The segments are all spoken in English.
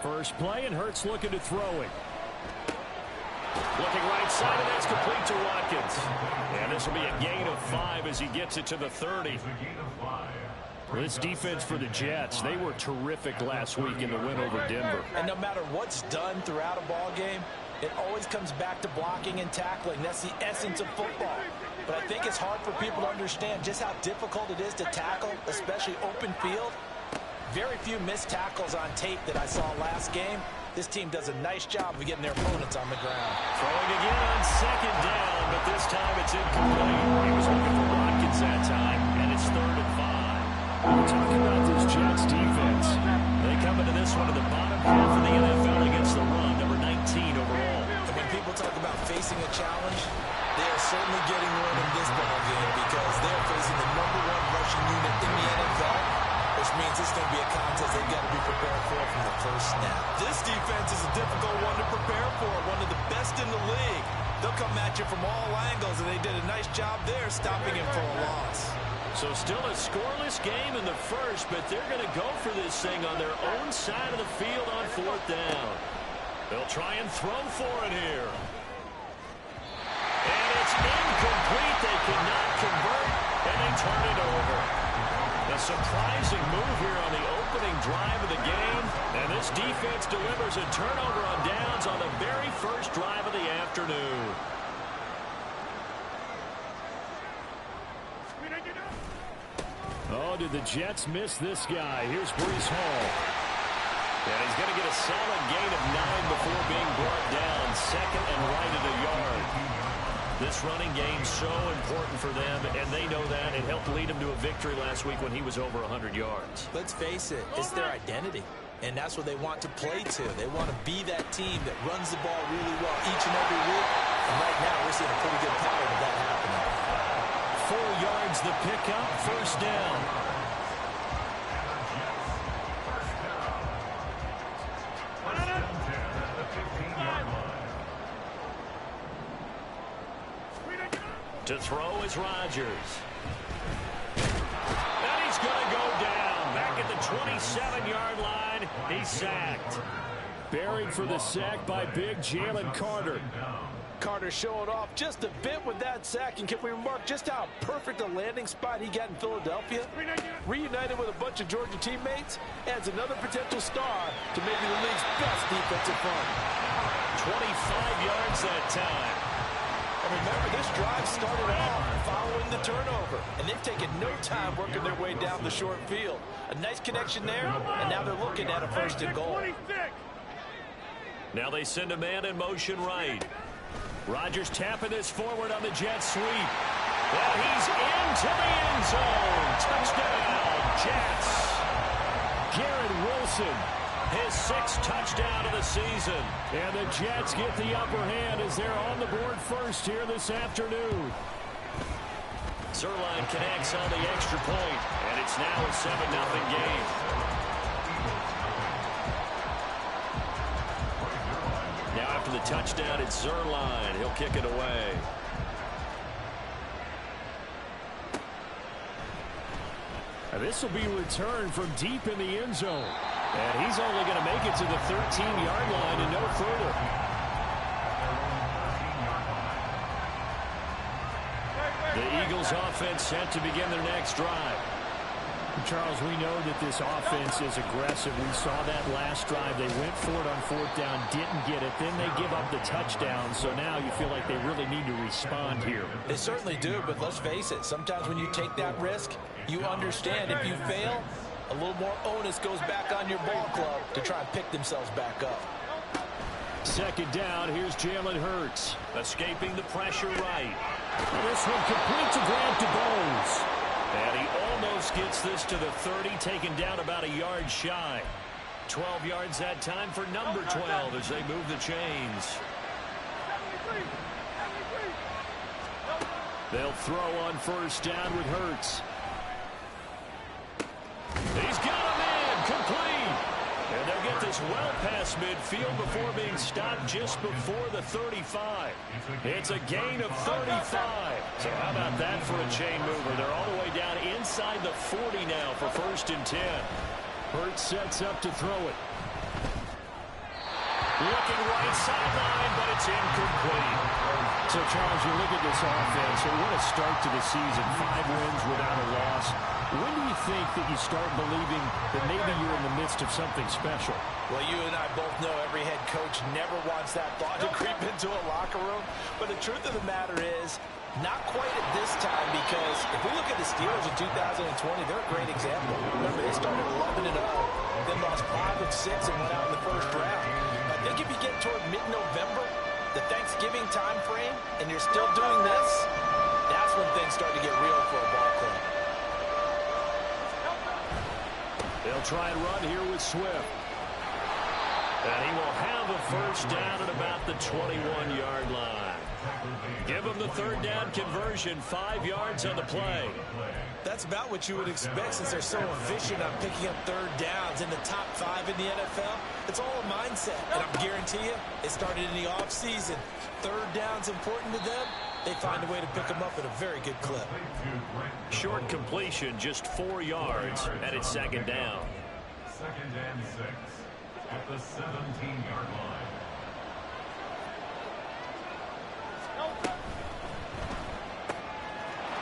First play, and Hurts looking to throw it. Looking right side, and that's complete to Watkins. And this will be a gain of 5 as he gets it to the 30. This defense for the Jets, they were terrific last week in the win over Denver. And no matter what's done throughout a ball game, it always comes back to blocking and tackling. That's the essence of football. But I think it's hard for people to understand just how difficult it is to tackle, especially open field. Very few missed tackles on tape that I saw last game. This team does a nice job of getting their opponents on the ground. Throwing again on second down, but this time it's incomplete. He was looking for Watkins that time, and it's 3rd and 5. We're talking about this Jets defense. They come into this one in the bottom half of the NFL against the run, number 19 overall. And when people talk about facing a challenge, they are certainly getting one in this ball game because they're facing the #1 rushing unit in the NFL. Which means it's going to be a contest they've got to be prepared for from the first snap. This defense is a difficult one to prepare for, one of the best in the league. They'll come at you from all angles, and they did a nice job there stopping him for a loss. So still a scoreless game in the first, but they're going to go for this thing on their own side of the field on 4th down. They'll try and throw for it here. And it's incomplete. They cannot convert, and they turn it over. A surprising move here on the opening drive of the game. And this defense delivers a turnover on downs on the very first drive of the afternoon. Oh, did the Jets miss this guy? Here's Breece Hall. And he's going to get a solid gain of 9 before being brought down. 2nd and right at a yard. This running game so important for them, and they know that. It helped lead them to a victory last week when he was over 100 yards. Let's face it, it's their identity, and that's what they want to play to. They want to be that team that runs the ball really well each and every week, and right now we're seeing a pretty good pattern of that happening. 4 yards the pickup, 1st down. To throw is Rodgers. And he's going to go down. Back at the 27-yard line. He's sacked. Buried for the sack by big Jalen Carter. Carter showing off just a bit with that sack. And can we remark just how perfect a landing spot he got in Philadelphia? Reunited with a bunch of Georgia teammates, adds another potential star to maybe the league's best defensive front. 25 yards that time. And remember, this drive started off following the turnover, and they've taken no time working their way down the short field. A nice connection there, and now they're looking at a 1st and goal. Now they send a man in motion right. Rodgers tapping this forward on the jet sweep. And he's into the end zone. Touchdown, Jets. Garrett Wilson, his 6th touchdown of the season. And the Jets get the upper hand as they're on the board first here this afternoon. Zerline connects on the extra point, and it's now a 7-0 game. Now after the touchdown, it's Zerline. He'll kick it away. And this will be returned from deep in the end zone. And he's only going to make it to the 13-yard line and no further. The Eagles offense set to begin their next drive. Charles, we know that this offense is aggressive. We saw that last drive. They went for it on 4th down, didn't get it. Then they give up the touchdown. So now you feel like they really need to respond here. They certainly do, but let's face it. Sometimes when you take that risk, you understand if you fail, a little more onus goes back on your ball club to try and pick themselves back up. 2nd down, here's Jalen Hurts. Escaping the pressure right. This one complete to Grant DuBose. And he almost gets this to the 30, taken down about a yard shy. 12 yards that time for number 12 as they move the chains. They'll throw on 1st down with Hurts. He's got him in, complete. And they'll get the was well past midfield before being stopped just before the 35. It's a gain of 35. So how about that for a chain mover? They're all the way down inside the 40 now for 1st and 10. Hurts sets up to throw it. Looking right sideline, but it's incomplete. So, Charles, you look at this offense, and what a start to the season. 5 wins without a loss. When do you think that you start believing that maybe you're in the midst of something special? Well, you and I both know every head coach never wants that thought to creep into a locker room. But the truth of the matter is, not quite at this time, because if we look at the Steelers in 2020, they're a great example. Remember, they started 11-0, then lost 5 of 6 and went out in the first round. I think if you get toward mid-November, the Thanksgiving time frame, and you're still doing this, that's when things start to get real for a ball club. They'll try and run here with Swift. And he will have a first down at about the 21-yard line. Give him the 3rd down conversion, 5 yards on the play. That's about what you would expect since they're so efficient on picking up 3rd downs in the top 5 in the NFL. It's all a mindset, and I guarantee you, it started in the offseason. 3rd down's important to them. They find a way to pick them up at a very good clip. Short completion, just 4 yards, and it's 2nd down. 2nd and 6 at the 17-yard line.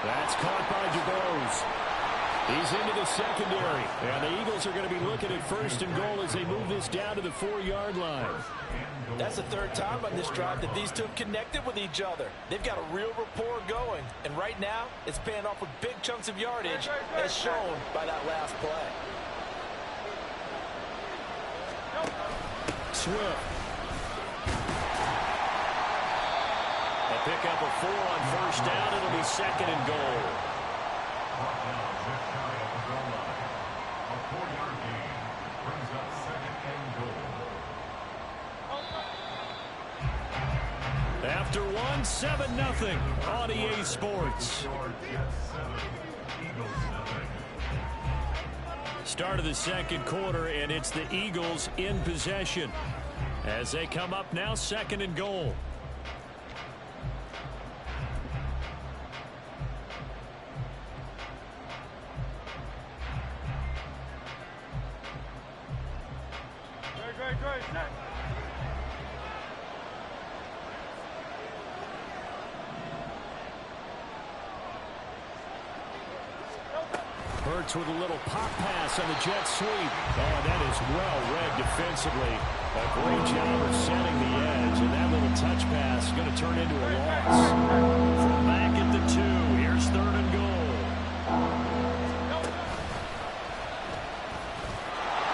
That's caught by DuBose. He's into the secondary. And the Eagles are going to be looking at 1st and goal as they move this down to the 4-yard line. That's the 3rd time on this drive that these two have connected with each other. They've got a real rapport going. And right now, it's paying off with big chunks of yardage, as shown by that last play. Swift. They'll pick up a 4 on 1st down. It'll be 2nd and goal. A 4-yard gain brings up 2nd and goal. After 1, 7-0 on EA Sports. Start of the 2nd quarter, and it's the Eagles in possession as they come up now 2nd and goal. Hurts with a little pop pass on the jet sweep. Oh, that is well read defensively. A great job of setting the edge, and that little touch pass is going to turn into a loss. From back at the 2, here's 3rd and goal.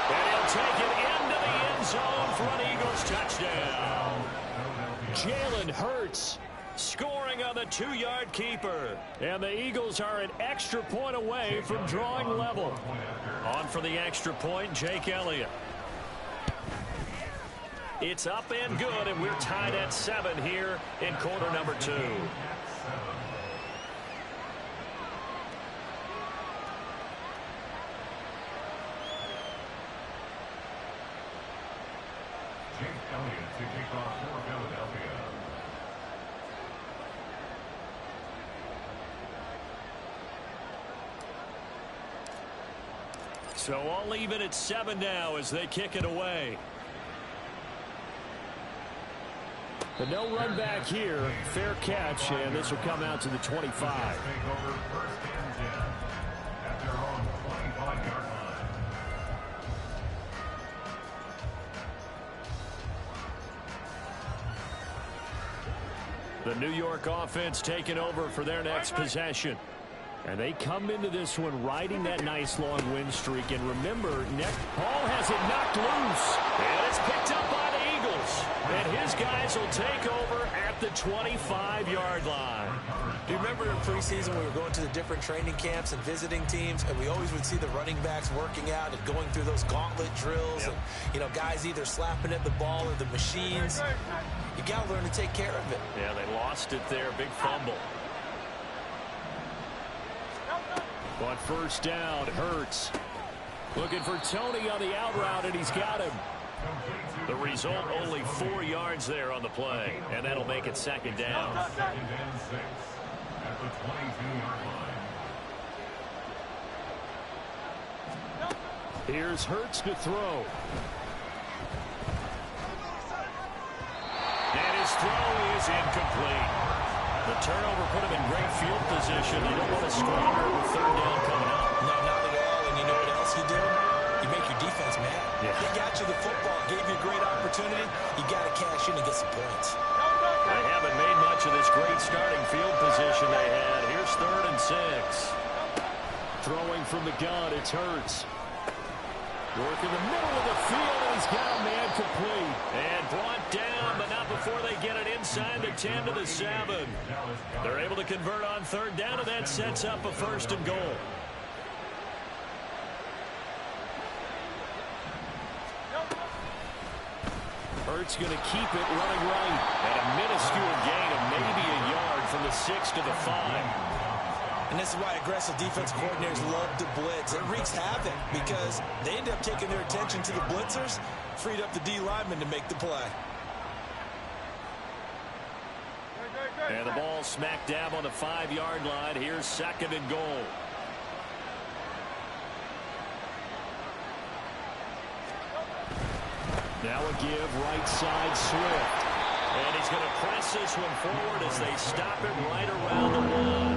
And he'll take it into the end zone for an Eagles touchdown. Jalen Hurts scoring on the 2-yard keeper. And the Eagles are an extra point away from drawing level. On for the extra point, Jake Elliott. It's up and good, and we're tied at 7 here in quarter number 2. Jake Elliott to kick off for Philadelphia. So all even at 7 now as they kick it away. But no run back here. Fair catch, and this will come out to the 25. Take over 1st and 10 at their own 25-yard line. The New York offense taking over for their next possession. And they come into this one riding that nice long win streak. And remember, Hall has it knocked loose. And it's picked up by the Eagles. And his guys will take over at the 25-yard line. Do you remember in preseason we were going to the different training camps and visiting teams, and we always would see the running backs working out and going through those gauntlet drills, and, you know, guys either slapping at the ball or the machines. You got to learn to take care of it. Yeah, they lost it there. Big fumble. On 1st down, Hurts looking for Tony on the out route, and he's got him. The result, only 4 yards there on the play, and that'll make it second down. Second and 6 at the 22-yard line. Here's Hurts to throw. And his throw is incomplete. The turnover put him in great field position. They don't want to squander with third down coming up. No, not at all. And you know what else you do? You make your defense mad. Yeah. They got you the football, gave you a great opportunity. You got to cash in and get some points. They haven't made much of this great starting field position they had. Here's 3rd and 6. Throwing from the gun, it's Hurts. Work in the middle of the field, and he's got a man complete. And brought down, but not before they get it inside the 10 to the 7. They're able to convert on third down, and that sets up a 1st and goal. Hurts going to keep it running right. At a minuscule gain of maybe a yard from the 6 to the 5. And this is why aggressive defense coordinators love to blitz. It wreaks havoc because they end up taking their attention to the blitzers, freed up the D lineman to make the play. And the ball smack dab on the 5-yard line. Here's 2nd and goal. Now a give right side Swift. And he's going to press this one forward as they stop it right around the 1.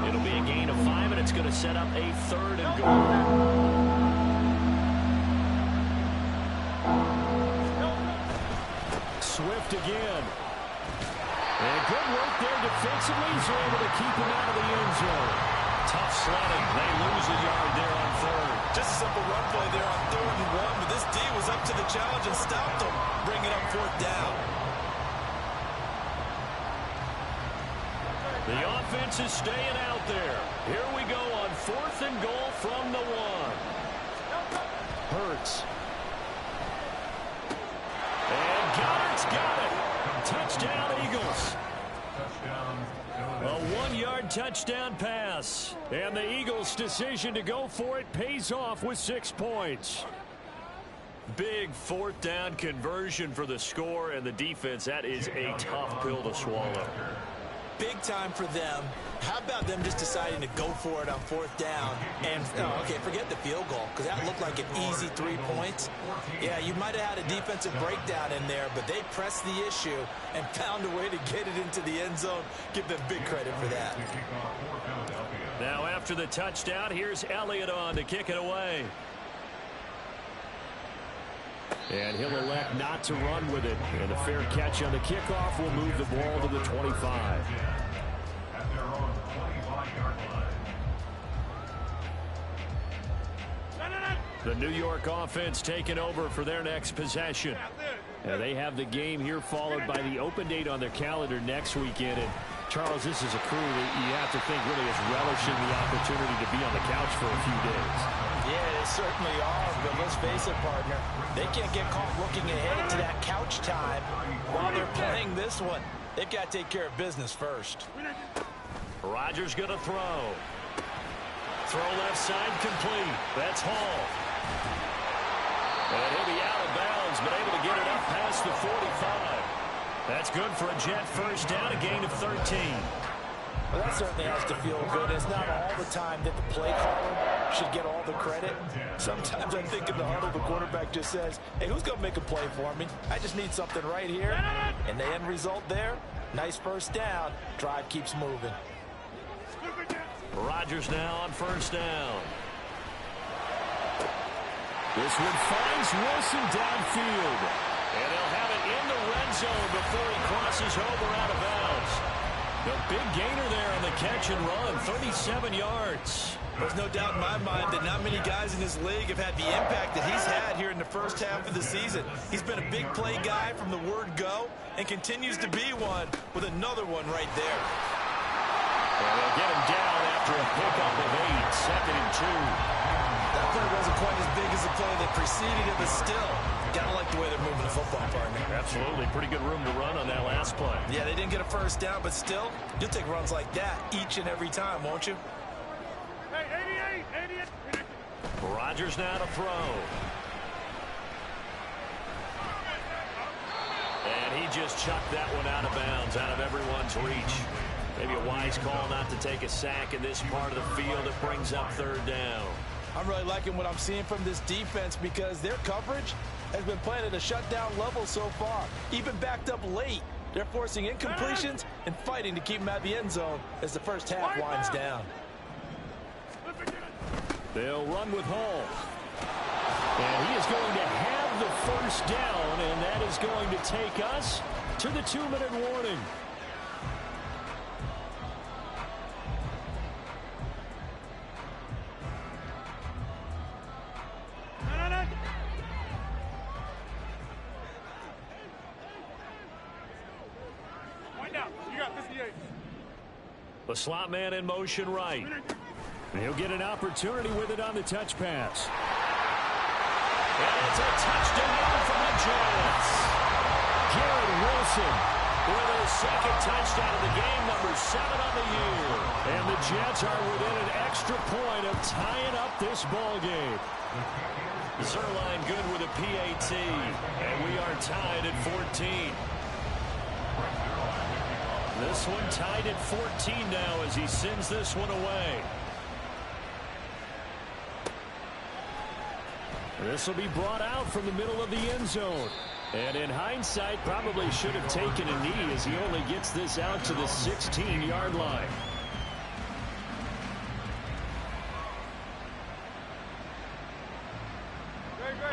It'll be a gain of 5, and it's going to set up a 3rd and goal. Swift again. And good work there defensively. He's able to keep him out of the end zone. Tough sledding. They lose a yard there on 3rd. Just a simple run play there on 3rd and 1, but this D was up to the challenge and stopped them, bringing up 4th down. The offense is staying out there. Here we go on 4th and goal from the 1. Hurts. And Goddard's got it. Touchdown, Eagles. A 1-yard touchdown pass. And the Eagles' decision to go for it pays off with 6 points. Big 4th down conversion for the score, and the defense, that is a tough pill to swallow. Big time for them. How about them just deciding to go for it on 4th down? And, okay, forget the field goal, because that looked like an easy 3 points. Yeah, you might have had a defensive breakdown in there, but they pressed the issue and found a way to get it into the end zone. Give them big credit for that. Now after the touchdown, here's Elliott on to kick it away. And he'll elect not to run with it. And a fair catch on the kickoff will move the ball to the 25. At their own 25-yard line. The New York offense taking over for their next possession. They have the game here followed by the open date on their calendar next weekend. And Charles, this is a crew that you have to think really is relishing the opportunity to be on the couch for a few days. Yeah, they certainly are, but let's face it, partner. They can't get caught looking ahead to that couch time while they're playing this one. They've got to take care of business first. Rodgers going to throw. Throw left side complete. That's Hall. And he'll be out of bounds, but able to get it up past the 45. That's good for a Jet 1st down, a gain of 13. Well, that certainly has to feel good. It's not all the time that the play caller should get all the credit. Sometimes I think in the huddle, the quarterback just says, hey, who's going to make a play for me? I just need something right here. And the end result there, nice 1st down. Drive keeps moving. Rodgers now on 1st down. This one finds Wilson downfield. And they'll have it in the red zone before he crosses over out of bounds. The big gainer there on the catch and run, 37 yards. There's no doubt in my mind that not many guys in this league have had the impact that he's had here in the 1st half of the season. He's been a big play guy from the word go and continues to be one with another one right there. Well, they'll get him down after a pickup of 8, 2nd and 2. That play wasn't quite as big as the play that preceded it, but still, gotta like the way they're moving the football, partner. Absolutely. Pretty good room to run on that last play. Yeah, they didn't get a 1st down, but still, you'll take runs like that each and every time, won't you? Rodgers now to throw. just chucked that one out of bounds, out of everyone's reach. Maybe a wise call not to take a sack in this part of the field. It brings up third down. I'm really liking what I'm seeing from this defense because their coverage has been playing at a shutdown level so far. Even backed up late, they're forcing incompletions and fighting to keep them out of the end zone as the first half winds down. They'll run with Hall. And he is going to have the first down, and that is going to take us to the 2-minute warning. The slot man in motion right. He'll get an opportunity with it on the touch pass. And it's a touchdown for the Jets. Garrett Wilson with his second touchdown of the game, number 7 on the year. And the Jets are within an extra point of tying up this ball game. Zerline good with a PAT. And we are tied at 14. This one tied at 14 now as he sends this one away. This will be brought out from the middle of the end zone. And in hindsight, probably should have taken a knee as he only gets this out to the 16-yard line.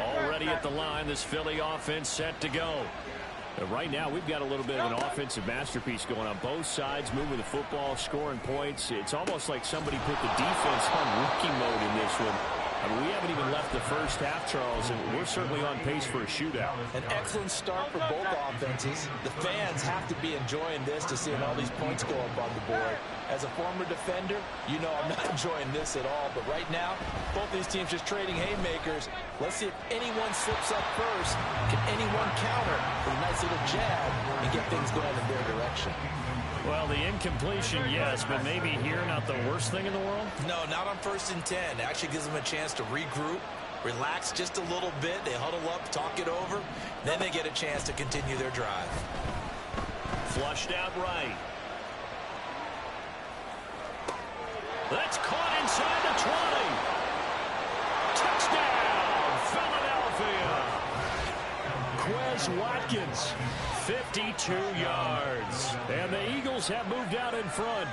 Already at the line, this Philly offense set to go. Right now, we've got a little bit of an offensive masterpiece going on both sides, moving the football, scoring points. It's almost like somebody put the defense on rookie mode in this one. I mean, we haven't even left the first half, Charles, and we're certainly on pace for a shootout. An excellent start for both offenses. The fans have to be enjoying this to seeing all these points go up on the board. As a former defender, you know I'm not enjoying this at all. But right now, both these teams just trading haymakers. Let's see if anyone slips up first. Can anyone counter with a nice little jab and get things going in their direction? Well, the incompletion, yes, but maybe here not the worst thing in the world? No, not on 1st and 10. It actually gives them a chance to regroup, relax just a little bit. They huddle up, talk it over. Then they get a chance to continue their drive. Flushed out right. That's caught inside the 20. Touchdown, Philadelphia. Quez Watkins, 52 yards. And the Eagles have moved out in front.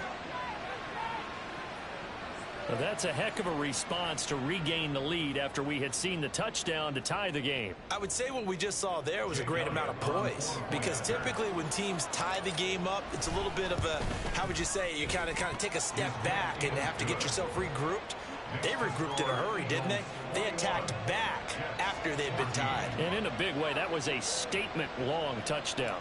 Well, that's a heck of a response to regain the lead after we had seen the touchdown to tie the game. I would say what we just saw there was a great amount of poise, because typically when teams tie the game up, it's a little bit of a, how would you say, you kind of take a step back and have to get yourself regrouped. They regrouped in a hurry, didn't they? They attacked back after they'd been tied. And in a big way, that was a statement-long touchdown.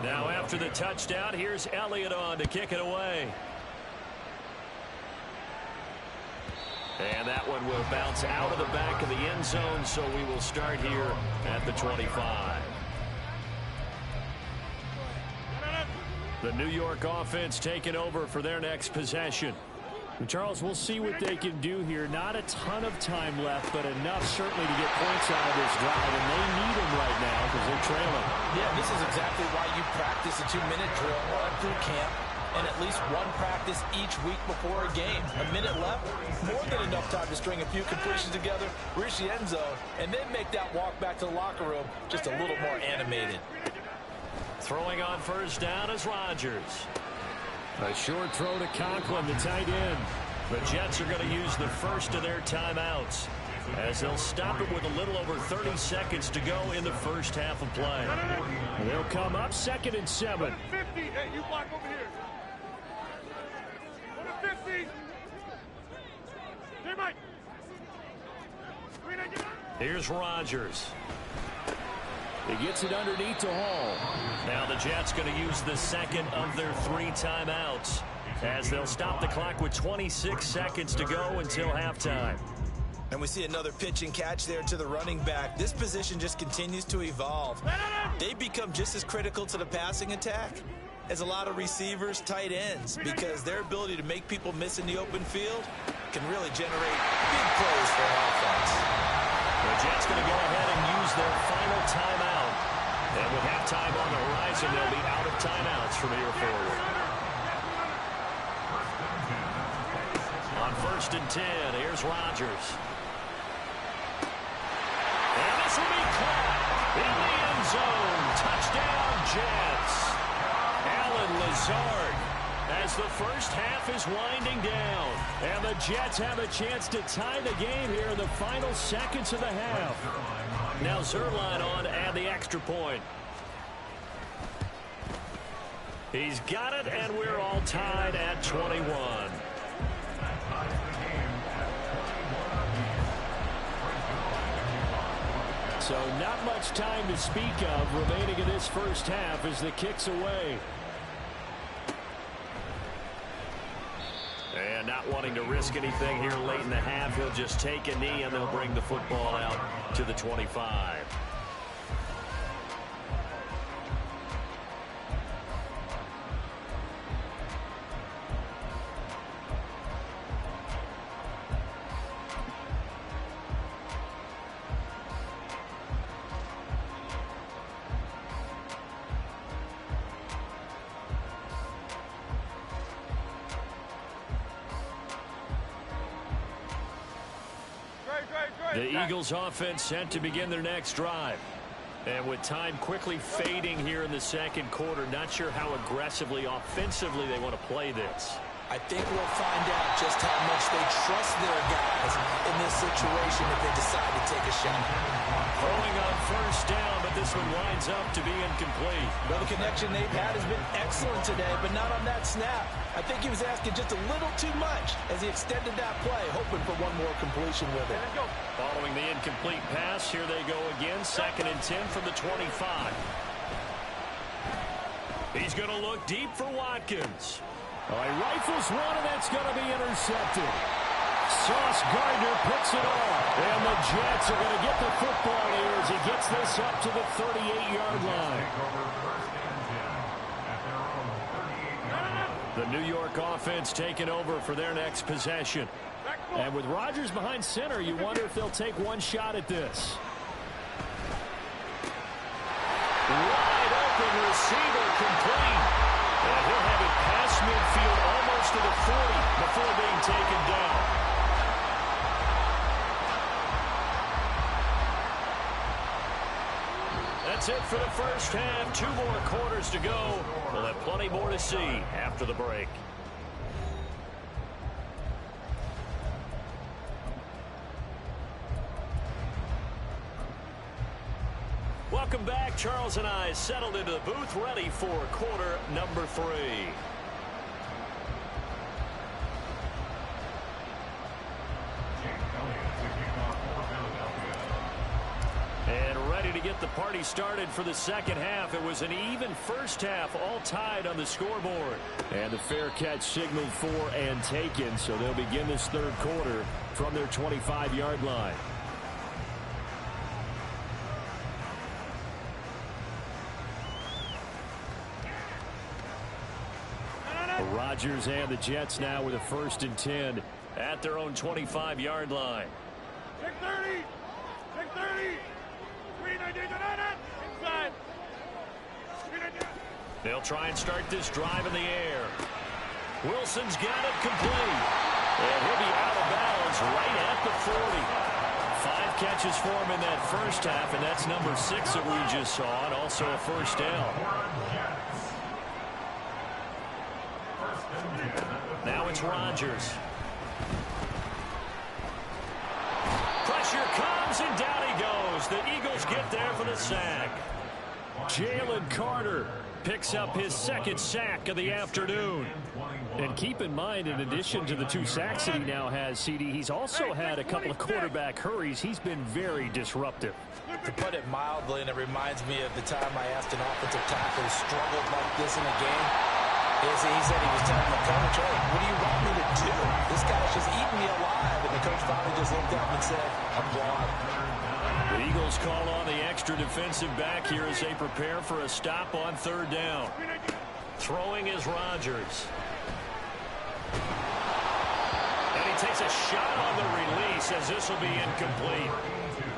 Now after the touchdown, here's Elliott on to kick it away. And that one will bounce out of the back of the end zone, so we will start here at the 25. The New York offense taking over for their next possession. And Charles, we'll see what they can do here. Not a ton of time left, but enough certainly to get points out of this drive, and they need them right now because they're trailing. Yeah, this is exactly why you practice a 2-minute drill or through camp, and at least one practice each week before a game. A minute left, more than enough time to string a few completions together, reach the end zone, and then make that walk back to the locker room just a little more animated. Throwing on first down is Rodgers. A short throw to Conklin, the tight end. The Jets are going to use the first of their timeouts as they'll stop it with a little over 30 seconds to go in the first half of play. They'll come up 2nd and 7. 50. Hey, you block over here. Go to 50. Hey, Mike. Here's Rodgers. He gets it underneath to Hall. Now the Jets going to use the second of their 3 timeouts as they'll stop the clock with 26 seconds to go until halftime. And we see another pitch and catch there to the running back. This position just continues to evolve. They become just as critical to the passing attack as a lot of receivers, tight ends, because their ability to make people miss in the open field can really generate big plays for offense. The Jets going to go ahead and use their final timeout And with halftime on the horizon, they'll be out of timeouts from here forward. On 1st and 10, here's Rodgers. And this will be caught in the end zone. Touchdown, Jets. Allen Lazard, as the first half is winding down. And the Jets have a chance to tie the game here in the final seconds of the half. Now Zerline on and the extra point. He's got it, and we're all tied at 21. So not much time to speak of remaining in this first half as the kick's away. And not wanting to risk anything here late in the half, he'll just take a knee and they'll bring the football out to the 25. The Eagles offense set to begin their next drive. And with time quickly fading here in the second quarter, not sure how aggressively, offensively they want to play this. I think we'll find out just how much they trust their guys in this situation if they decide to take a shot. Throwing on 1st down, but this one winds up to be incomplete. Well, the connection they've had has been excellent today, but not on that snap. I think he was asking just a little too much as he extended that play, hoping for one more completion with it. Following the incomplete pass, here they go again, 2nd and 10 from the 25. He's going to look deep for Watkins. All right, rifles one, and that's going to be intercepted. Sauce Gardner picks it off, and the Jets are going to get the football here as he gets this up to the 38-yard line. The New York offense taking over for their next possession. And with Rodgers behind center, you wonder if they'll take one shot at this. Wide open receiver complete. And he'll have it past midfield almost to the 40 before being taken down. That's it for the first half. 2 more quarters to go. We'll have plenty more to see after the break. Welcome back. Charles and I settled into the booth, ready for quarter number 3. And ready to get the party started for the second half. It was an even first half, all tied on the scoreboard. And the fair catch signaled for and taken, so they'll begin this third quarter from their 25-yard line. Rodgers and the Jets now with a 1st and 10 at their own 25-yard line. Take 30! Take 30! Inside! They'll try and start this drive in the air. Wilson's got it complete. And he'll be out of bounds right at the 40. 5 catches for him in that first half, and that's number 6 that we just saw, and also a first down. Now it's Rodgers. Pressure comes, and down he goes. The Eagles get there for the sack. Jalen Carter picks up his 2nd sack of the afternoon. And keep in mind, in addition to the 2 sacks that he now has, CD, he's also had a couple of quarterback hurries. He's been very disruptive. To put it mildly, and it reminds me of the time I asked an offensive tackle who struggled like this in a game. He said he was telling the coach, hey, what do you want me to do? This guy's just eating me alive. And the coach finally just looked up and said, I'm gone. The Eagles call on the extra defensive back here as they prepare for a stop on 3rd down. Throwing is Rodgers. And he takes a shot on the release as this will be incomplete.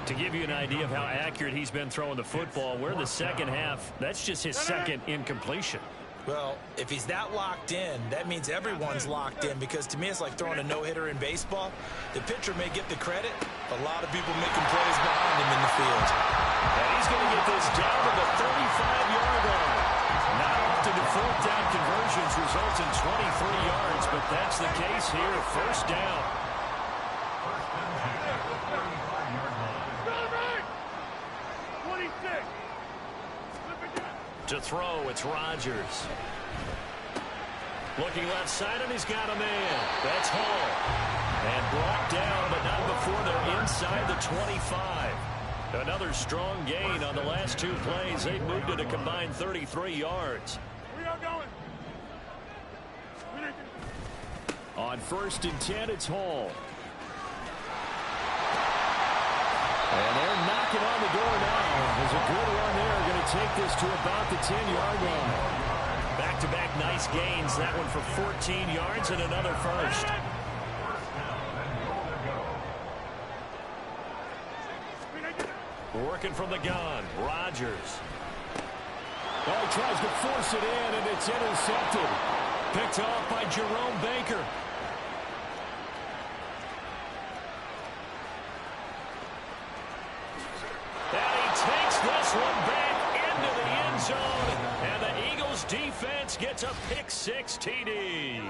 To give you an idea of how accurate he's been throwing the football, we're in the second half. That's just his second incompletion. Well, if he's that locked in, that means everyone's locked in, because to me it's like throwing a no-hitter in baseball. The pitcher may get the credit, but a lot of people making plays behind him in the field. And he's going to get this down to the 35-yard line. Not often do fourth down conversions result in 23 yards, but that's the case here at first down. To throw, it's Rodgers. Looking left side, and he's got a man. That's Hall. And brought down, but not before they're inside the 25. Another strong gain on the last two plays. They've moved it a combined 33 yards. We are going. On 1st and 10, it's Hall. And they're knocking on the door now. There's a good run there. Going to take this to about the 10-yard line. Back-to-back nice gains. That one for 14 yards and another first. Working from the gun. Rodgers. Oh, he tries to force it in, and it's intercepted. Picked off by Jerome Baker. This one back into the end zone, and the Eagles defense gets a pick-6 TD.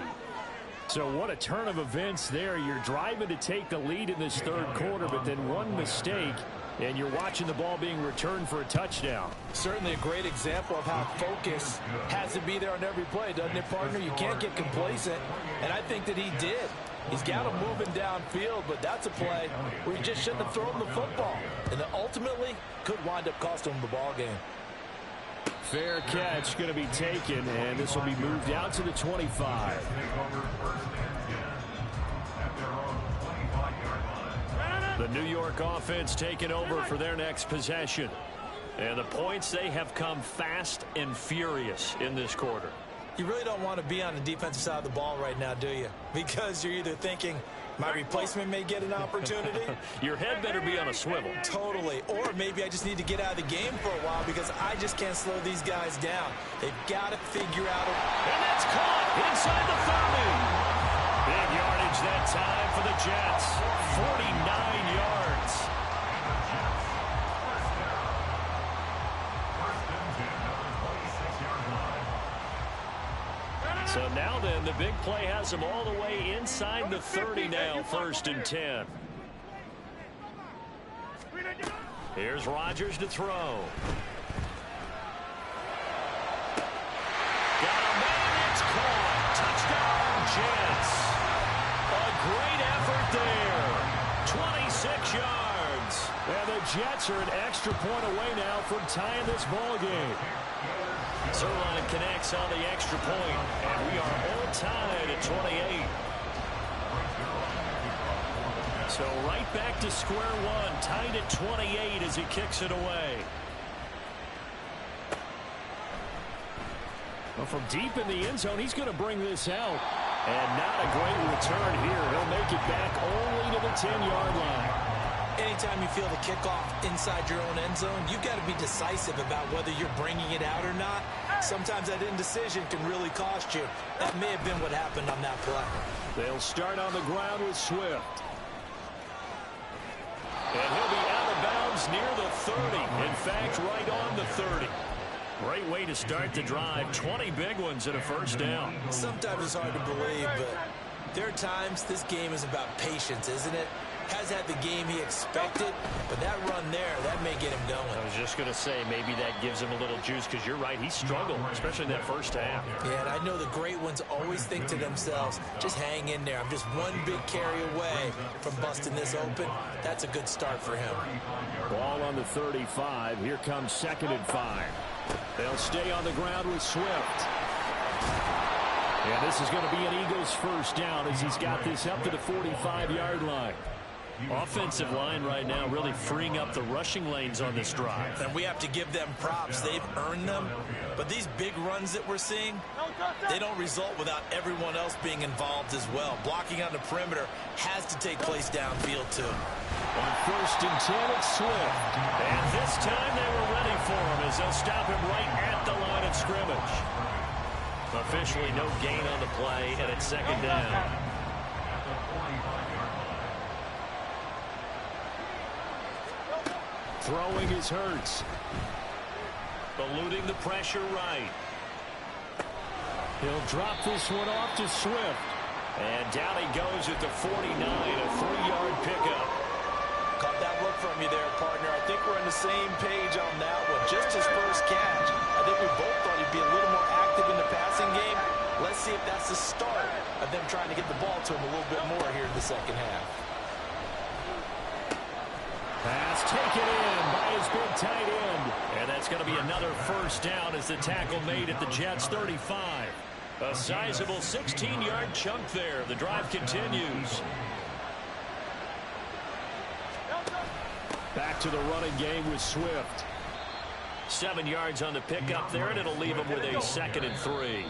So what a turn of events there. You're driving to take the lead in this third quarter, but then one mistake, and you're watching the ball being returned for a touchdown. Certainly a great example of how focus has to be there on every play, doesn't it, partner? You can't get complacent, and I think that he did. He's got him moving downfield, but that's a play where he just shouldn't have thrown the football. And that ultimately could wind up costing him the ball game. Fair catch going to be taken, and this will be moved out to the 25. The New York offense taking over for their next possession. And the points, they have come fast and furious in this quarter. You really don't want to be on the defensive side of the ball right now, do you? Because you're either thinking, my replacement may get an opportunity. Your head better be on a swivel. Totally. Or maybe I just need to get out of the game for a while because I just can't slow these guys down. They've got to figure out And that's caught inside the 30. Big yardage that time for the Jets. 49 yards. So now then, the big play has them all the way inside the 30 now, 1st and 10. Here's Rodgers to throw. Got a man, it's caught. Touchdown, Jets. A great effort there. 26 yards. And the Jets are an extra point away now from tying this ball game. Zerline connects on the extra point, and we are all tied at 28. So right back to square one, tied at 28 as he kicks it away. Well, from deep in the end zone, he's going to bring this out. And not a great return here. He'll make it back only to the 10-yard line. anytime you feel the kickoff inside your own end zone, you've got to be decisive about whether you're bringing it out or not. Sometimes that indecision can really cost you. That may have been what happened on that play. They'll start on the ground with Swift. And he'll be out of bounds near the 30. In fact, right on the 30. Great way to start the drive. 20 big ones and a first down. Sometimes it's hard to believe, but there are times this game is about patience, isn't it? Has had the game he expected, but that run there, that may get him going. I was just going to say, maybe that gives him a little juice, because you're right, he struggled, especially in that first half. Yeah, and I know the great ones always think to themselves, just hang in there. I'm just one big carry away from busting this open. That's a good start for him. Ball on the 35. Here comes 2nd and 5. They'll stay on the ground with Swift. And this is going to be an Eagles first down as he's got this up to the 45-yard line. Offensive line right now really freeing up the rushing lanes on this drive. And we have to give them props. They've earned them. But these big runs that we're seeing, they don't result without everyone else being involved as well. Blocking on the perimeter has to take place downfield too. On 1st and 10, it's Swift. And this time they were ready for him as they'll stop him right at the line of scrimmage. Officially no gain on the play, and it's 2nd down. Throwing is Hurts. Eluding the pressure right. He'll drop this one off to Swift. And down he goes at the 49, a 3-yard pickup. Caught that look from you there, partner. I think we're on the same page on that one. Just his first catch. I think we both thought he'd be a little more active in the passing game. Let's see if that's the start of them trying to get the ball to him a little bit more here in the second half. Pass taken in by his big tight end. And that's going to be another 1st down as the tackle made at the Jets' 35. A sizable 16-yard chunk there. The drive continues. Back to the running game with Swift. 7 yards on the pickup there, and it'll leave him with a 2nd and 3.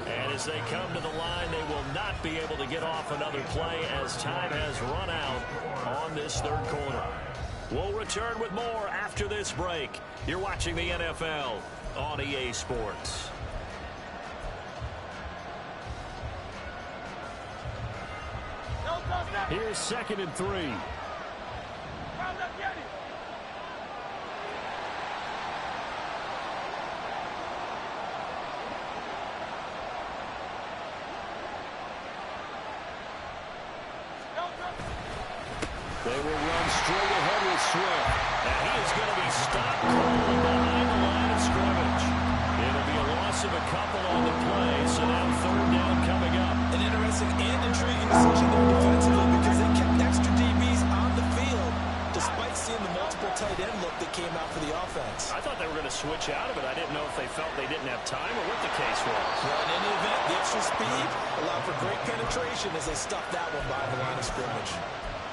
And as they come to the line, they will not be able to get off another play as time has run out on this 3rd quarter. We'll return with more after this break. You're watching the NFL on EA Sports. Here's 2nd and 3. They will run straight ahead with Swift. And he is going to be stopped cold behind the line of scrimmage. It'll be a loss of a couple on the play, so now 3rd down coming up. An interesting and intriguing decision there defensively because they kept extra DBs on the field despite seeing the multiple tight end look that came out for the offense. I thought they were going to switch out of it. I didn't know if they felt they didn't have time or what the case was. Well, in any event, the extra speed allowed for great penetration as they stuffed that one by the line of scrimmage.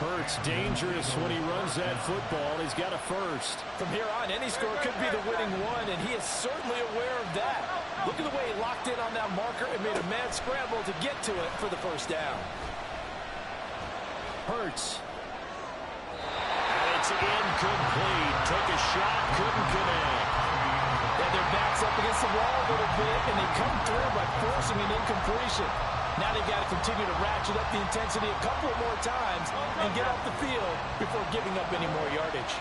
Hurts dangerous when he runs that football. He's got a 1st. From here on, any score could be the winning one, and he is certainly aware of that. Look at the way he locked in on that marker and made a mad scramble to get to it for the 1st down. Hurts. And it's incomplete. Took a shot, couldn't connect. And their backs up against the wall a little bit, and they come through by forcing an incompletion. Now they've got to continue to ratchet up the intensity a couple of more times and get off the field before giving up any more yardage.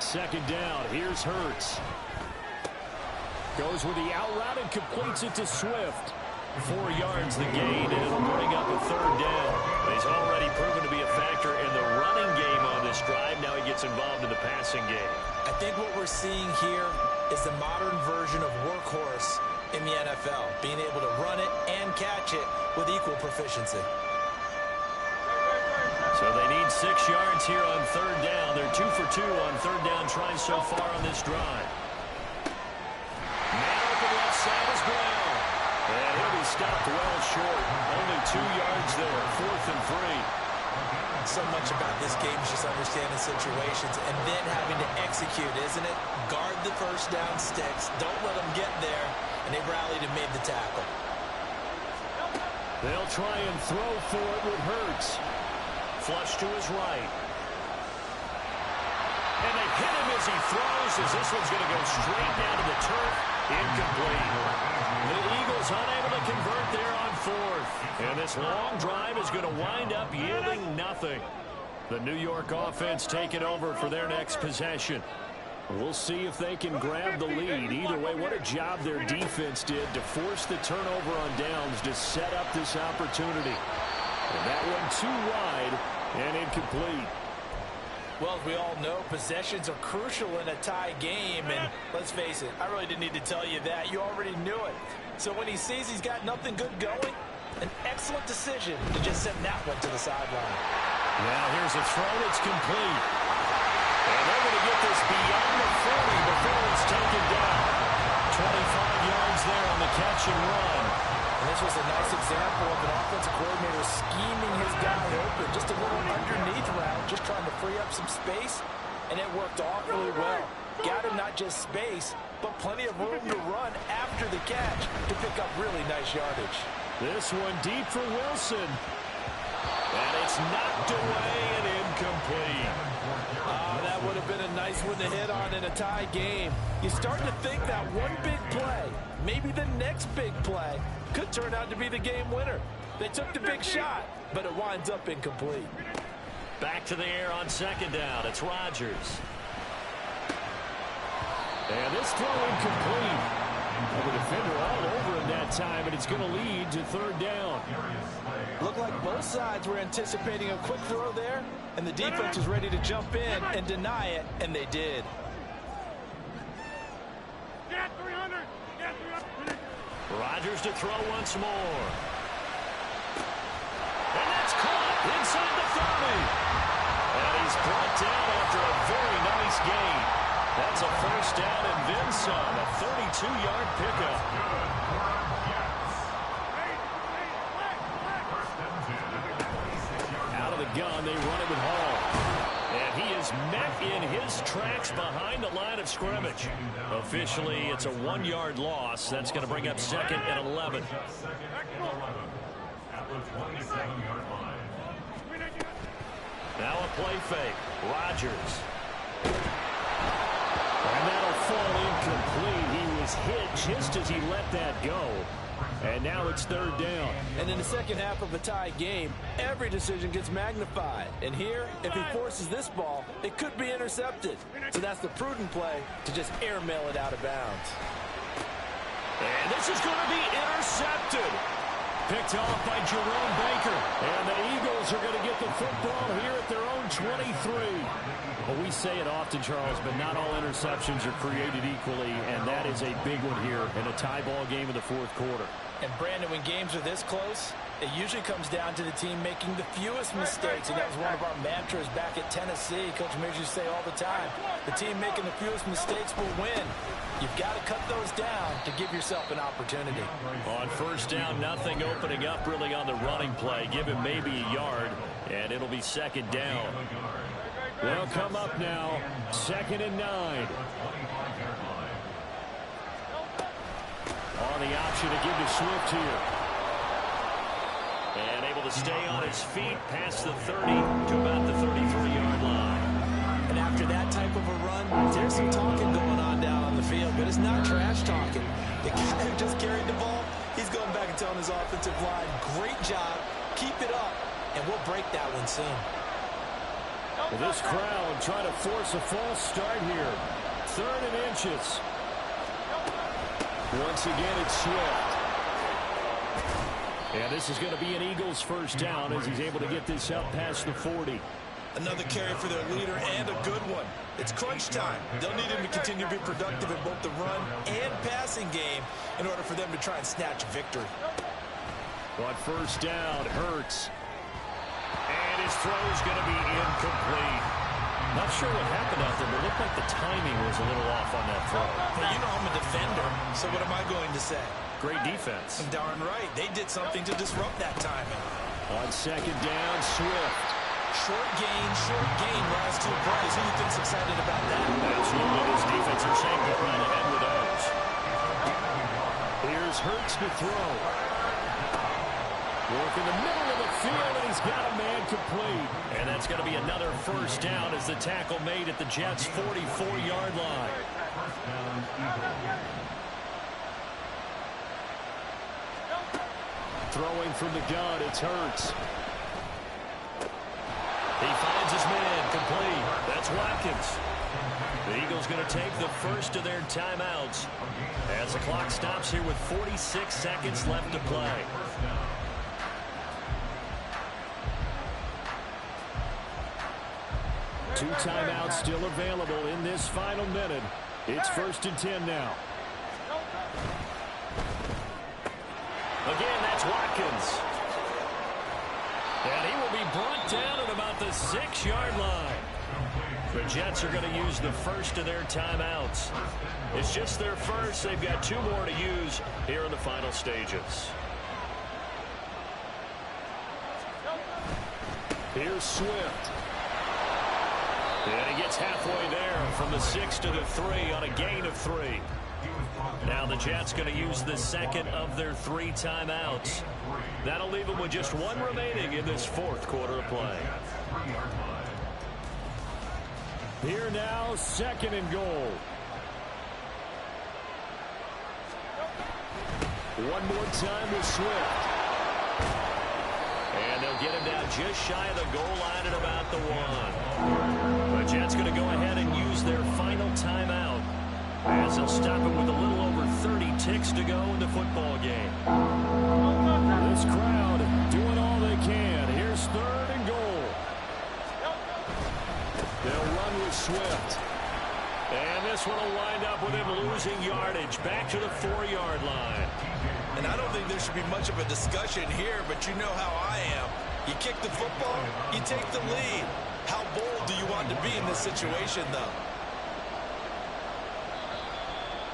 2nd down. Here's Hurts. Goes with the out route and completes it to Swift. 4 yards the gain, and it'll bring up a 3rd down. He's already proven to be a factor in the running game on this drive. Now he gets involved in the passing game. I think what we're seeing here is the modern version of workhorse in the NFL, being able to run it and catch it with equal proficiency. So they need 6 yards here on 3rd down. They're 2 for 2 on 3rd down tries so far on this drive. Man open left side is Brown. And he'll be stopped well short. Only 2 yards there. 4th and 3. So much about this game is just understanding situations and then having to execute, isn't it? Guard the 1st down sticks. Don't let them get there. And they rallied and made the tackle. They'll try and throw for it with Hurts. Flush to his right. And they hit him as he throws, as this one's going to go straight down to the turf. Incomplete. The Eagles unable to convert there on 4th. And this long drive is going to wind up yielding nothing. The New York offense taking over for their next possession. We'll see if they can grab the lead. Either way, what a job their defense did to force the turnover on downs to set up this opportunity. And that one too wide and incomplete. Well, as we all know, possessions are crucial in a tie game. And let's face it, I really didn't need to tell you that. You already knew it. So when he sees he's got nothing good going, an excellent decision to just send that one to the sideline. Now here's a throw that's complete. And they're going to get this beyond the 40 before it's taken down. 25 yards there on the catch and run. And this was a nice example of an offensive coordinator scheming his guy open. Just a little underneath route, just trying to free up some space. And it worked awfully well. Got him not just space, but plenty of room to run after the catch to pick up really nice yardage. This one deep for Wilson. And it's knocked away and incomplete. Oh, that would have been a nice one to hit on in a tie game. You start to think that one big play, maybe the next big play, could turn out to be the game winner. They took the big shot, but it winds up incomplete. Back to the air on second down. It's Rodgers. And this throw incomplete. Well, the defender all over him that time, and it's going to lead to third down. Looked like both sides were anticipating a quick throw there, and the defense was ready to jump in and deny it, and they did. Get 300. Get 300. Rodgers to throw once more. And that's caught inside the 30. And he's brought down after a very nice gain. That's a first down and then some, a 32-yard pickup. Out of the gun, they run it with Hall. And he is met in his tracks behind the line of scrimmage. Officially, it's a 1-yard loss. That's going to bring up second and 11. Now a play fake. Rodgers. And that'll fall incomplete. He was hit just as he let that go. And now it's third down. And in the second half of a tie game, every decision gets magnified. And here, if he forces this ball, it could be intercepted. So that's the prudent play to just airmail it out of bounds. And this is going to be intercepted. Picked off by Jerome Baker. And the Eagles are going to get the football here at their own 23. Well, we say it often, Charles, but not all interceptions are created equally, and that is a big one here in a tie ball game in the fourth quarter. And, Brandon, when games are this close, it usually comes down to the team making the fewest mistakes, and that was one of our mantras back at Tennessee. Coach Mears used to say all the time, the team making the fewest mistakes will win. You've got to cut those down to give yourself an opportunity. On first down, nothing opening up really on the running play. Give him maybe a yard, and it'll be second down. They'll come up now, 2nd and 9. On the option to give to Swift here. And able to stay on his feet past the 30 to about the 33-yard line. And after that type of a run, there's some talking going on down on the field, but it's not trash talking. The guy who just carried the ball, he's going back and telling his offensive line, great job, keep it up, and we'll break that one soon. Well, this crowd trying to force a false start here. 3rd and inches. Once again, it's Swift. And this is going to be an Eagles first down as he's able to get this up past the 40. Another carry for their leader and a good one. It's crunch time. They'll need him to continue to be productive in both the run and passing game in order for them to try and snatch a victory. On first down, Hurts. And his throw's going to be incomplete. Not sure what happened out there, but it looked like the timing was a little off on that throw. Hey, you know I'm a defender, so what am I going to say? Great defense. Darn right. They did something to disrupt that timing. On second down, Swift. Short gain, last 2 plays. Who do you think's excited about that? Absolutely. This defense are saying we're going to end with those. Here's Hurts to throw. Work in the middle of the field, and he's got a man complete. And that's going to be another first down as the tackle made at the Jets' 44-yard line. Throwing from the gun, it's Hurts. He finds his man complete. That's Watkins. The Eagles going to take the first of their timeouts as the clock stops here with 46 seconds left to play. Two timeouts still available in this final minute. It's 1st and 10 now. Again, that's Watkins. And he will be brought down at about the 6-yard line. The Jets are going to use the first of their timeouts. It's just their first. They've got 2 more to use here in the final stages. Here's Swift. And he gets halfway there from the 6 to the 3 on a gain of 3. Now the Jets going to use the second of their 3 timeouts. That'll leave them with just 1 remaining in this 4th quarter of play. Here now, 2nd and goal. One more time with Swift. And they'll get him down just shy of the goal line at about the 1. The Jets going to go ahead and use their final timeout, as they'll stop him with a little over 30 ticks to go in the football game. This crowd doing all they can. Here's 3rd and goal. They'll run with Swift. And this one will wind up with him losing yardage back to the 4-yard line. And I don't think there should be much of a discussion here, but you know how I am. You kick the football, you take the lead. How bold do you want to be in this situation, though?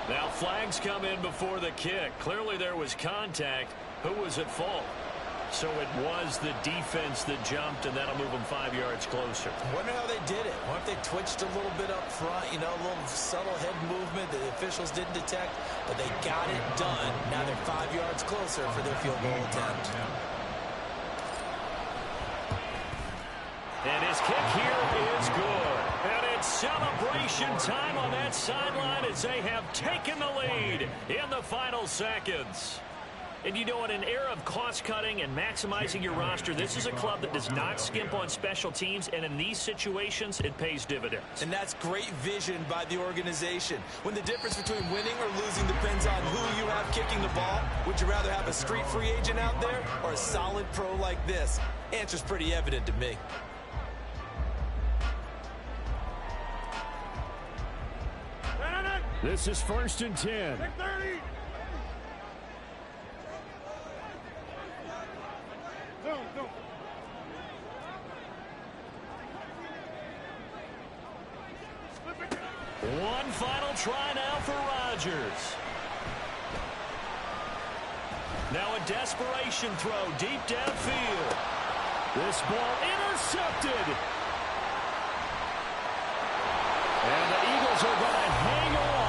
Now flags come in before the kick. Clearly there was contact. Who was at fault? So it was the defense that jumped, and that'll move them 5 yards closer. I wonder how they did it. What if they twitched a little bit up front, you know, a little subtle head movement that the officials didn't detect, but they got it done. Now they're 5 yards closer for their field goal attempt. And his kick here is good. And it's celebration time on that sideline as they have taken the lead in the final seconds. And you know, in an era of cost-cutting and maximizing your roster, this is a club that does not skimp on special teams, and in these situations, it pays dividends. And that's great vision by the organization. When the difference between winning or losing depends on who you have kicking the ball, would you rather have a street free agent out there or a solid pro like this? Answer's pretty evident to me. This is 1st and 10. 30. Zoom. One final try now for Rodgers. Now a desperation throw deep downfield. This ball intercepted. And the Eagles are going to hang on